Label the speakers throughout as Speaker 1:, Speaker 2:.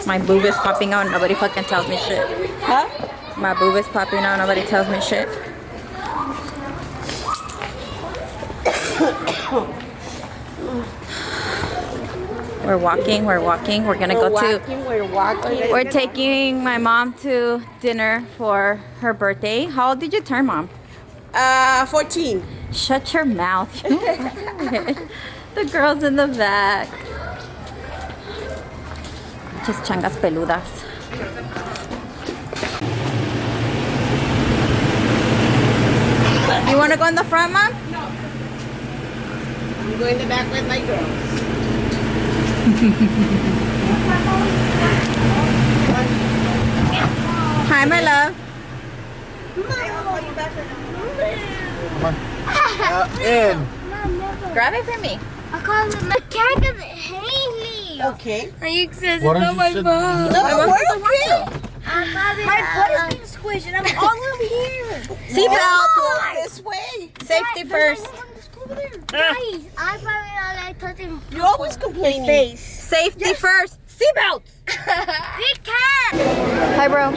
Speaker 1: My boob is popping out. Nobody fucking tells me shit.
Speaker 2: Huh?
Speaker 1: My boob is popping out. Nobody tells me shit. We're walking. We're gonna go to. We're taking my mom to dinner for her birthday. How old did you turn, Mom?
Speaker 2: 14.
Speaker 1: Shut your mouth. The girls in the back. Just changas peludas. You want to go in the front, Mom?
Speaker 2: No. I'm going in the back with my girls.
Speaker 1: Hi, my love.
Speaker 3: In.
Speaker 1: Grab it for me.
Speaker 4: I call it mechanic Haley.
Speaker 2: Okay.
Speaker 4: Are you excited
Speaker 3: Why don't
Speaker 4: about
Speaker 3: you
Speaker 4: my
Speaker 3: sit-
Speaker 4: mom?
Speaker 2: No, we're okay.
Speaker 4: My butt is being squished and I'm all over here.
Speaker 1: Seatbelt.
Speaker 2: This way.
Speaker 1: Safety first.
Speaker 4: Guys, I probably not like touching
Speaker 2: You're always complaining.
Speaker 4: face.
Speaker 1: Safety first. Seatbelt.
Speaker 4: We can.
Speaker 1: Hi, bro.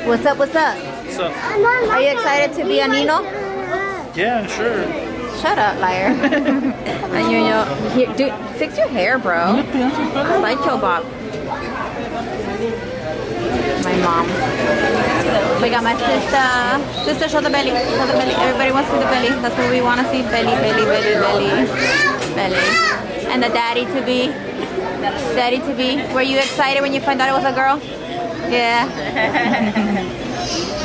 Speaker 1: What's up? What's up?
Speaker 3: What's up?
Speaker 1: Are you excited to be a Nino?
Speaker 3: Yeah, sure.
Speaker 1: Shut up, liar. And you know, here, dude, fix your hair, bro. Sideshow Bob. My mom. We got my sister. Sister, show the belly. Show the belly. Everybody wants to see the belly. That's what we want to see. Belly, belly, belly, belly. Belly. And the daddy to be. Daddy to be. Were you excited when you found out it was a girl? Yeah.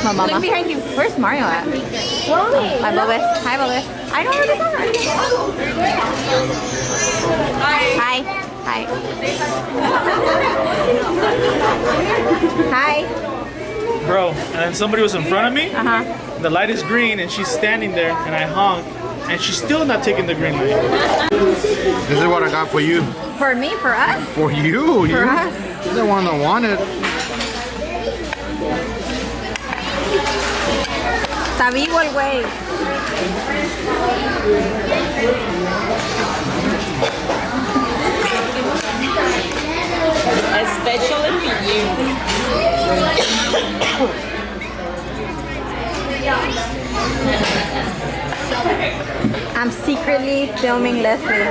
Speaker 1: My mama. Look behind you. Where's Mario at? Hi, Bobis. Hi, Bobis. I don't know where they are. Hi. Hi. Hi.
Speaker 3: Bro, and then somebody was in front of me.
Speaker 1: Uh-huh.
Speaker 3: The light is green and she's standing there and I honk and she's still not taking the green light.
Speaker 5: This is what I got for you.
Speaker 1: For me? For us?
Speaker 5: For you?
Speaker 1: For us?
Speaker 5: You're the one that wanted.
Speaker 1: Está vivo el güey.
Speaker 2: Especially for you.
Speaker 1: I'm secretly filming Leslie.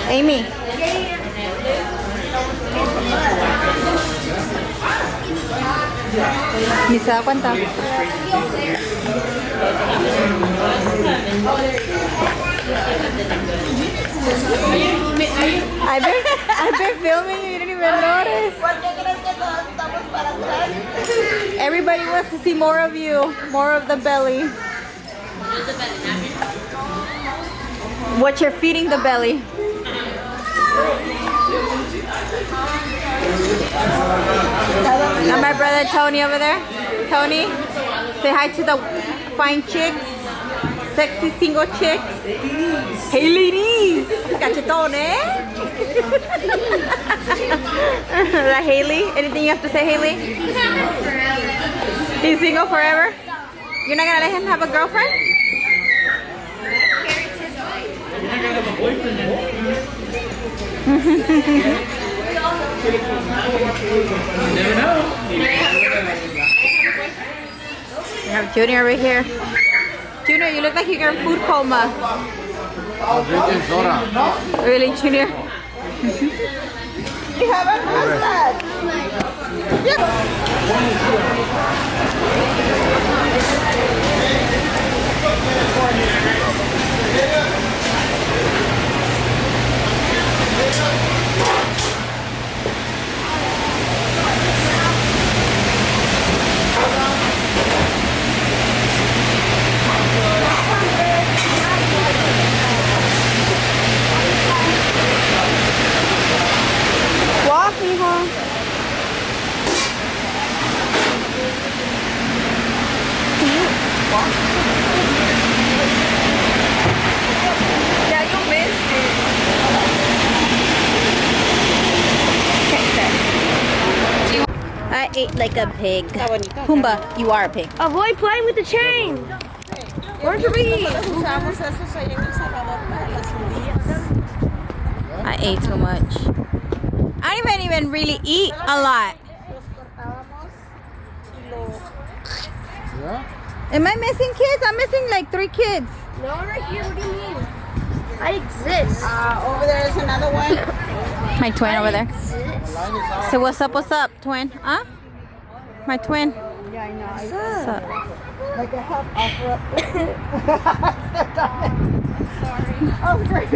Speaker 1: Amy. Ni se da cuenta. I've been filming you didn't even notice. Everybody wants to see more of you, more of the belly. What you're feeding the belly. And my brother Tony over there. Tony, say hi to the fine chicks, sexy single chicks. Hey ladies, cachetón, eh? That Haley, anything you have to say, Haley? He's single forever? You're not gonna let him have a girlfriend?
Speaker 3: You're not gonna have a boyfriend then. You never know.
Speaker 1: We have Junior over here. Junior, you look like you're in food coma.
Speaker 5: I'm drinking soda.
Speaker 1: Really, Junior?
Speaker 2: You haven't had that. Walk, mijo.
Speaker 1: I ate like a pig. Pumbaa, you are a pig.
Speaker 4: Avoid playing with the chain. Where's your bee?
Speaker 2: Usamos esos ahí en El Salvador para las judías.
Speaker 1: I ate too much. I didn't even really eat a lot.
Speaker 2: Los cortábamos y lo...
Speaker 5: Yeah?
Speaker 1: Am I missing kids? I'm missing like 3 kids.
Speaker 4: No, right here. What do you mean? I exist.
Speaker 2: Over there is another one.
Speaker 1: My twin over there. So what's up, twin? Huh? My twin.
Speaker 2: Yeah, I know.
Speaker 1: What's up?
Speaker 2: Like a help offer up. Sorry. Oh, great.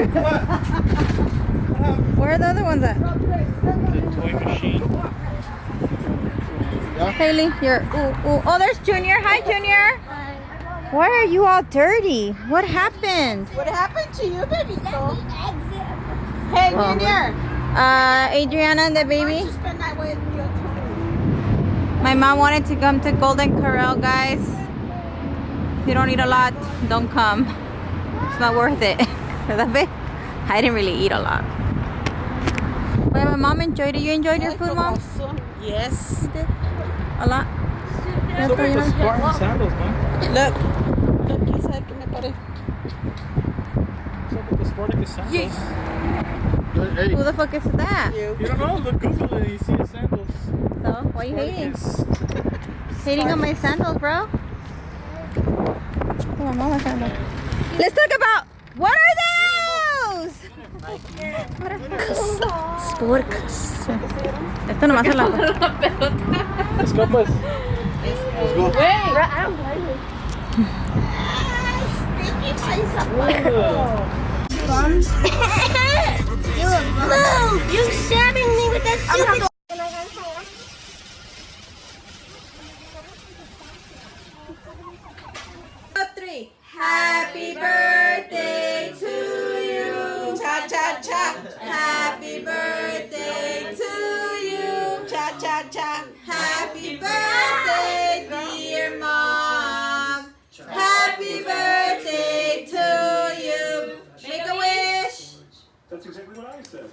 Speaker 1: Where are the other ones at?
Speaker 3: The toy machine.
Speaker 1: Haley, you're ooh. Oh, there's Junior. Hi, Junior. Why are you all dirty? What happened?
Speaker 2: What happened to you, babyito? Hey, Junior.
Speaker 1: Adriana and the baby.
Speaker 2: You spend that with your time.
Speaker 1: My mom wanted to come to Golden Corral, guys. If you don't eat a lot, don't come. It's not worth it. ¿Verdad, I didn't really eat a lot. But my mom enjoyed it. You enjoyed your food, Mom?
Speaker 2: Yes.
Speaker 1: You did? A lot?
Speaker 3: What's up with the Spartan sandals, man?
Speaker 2: Look. Look, he said que me pare.
Speaker 3: What's up with the Spartacus sandals?
Speaker 5: Hey,
Speaker 1: Who the fuck is that?
Speaker 3: You don't know? Look, Google it and you see the sandals.
Speaker 1: So, why are you hating?
Speaker 3: Spartacus.
Speaker 1: Hating on my sandals, bro? Come on, mama sandals. Let's talk about, what are those?
Speaker 4: Sporcas.
Speaker 1: Esto nomás es la...
Speaker 3: Let's go, pues.
Speaker 5: let's go.
Speaker 4: I don't blame you. Move! You stabbing me with that stupid...
Speaker 1: Happy birthday to you.
Speaker 2: Cha cha cha.
Speaker 1: Happy birthday to you.
Speaker 2: Cha cha cha.
Speaker 1: Happy birthday, dear mom. Happy birthday to you. Make a wish.
Speaker 6: That's exactly what I said.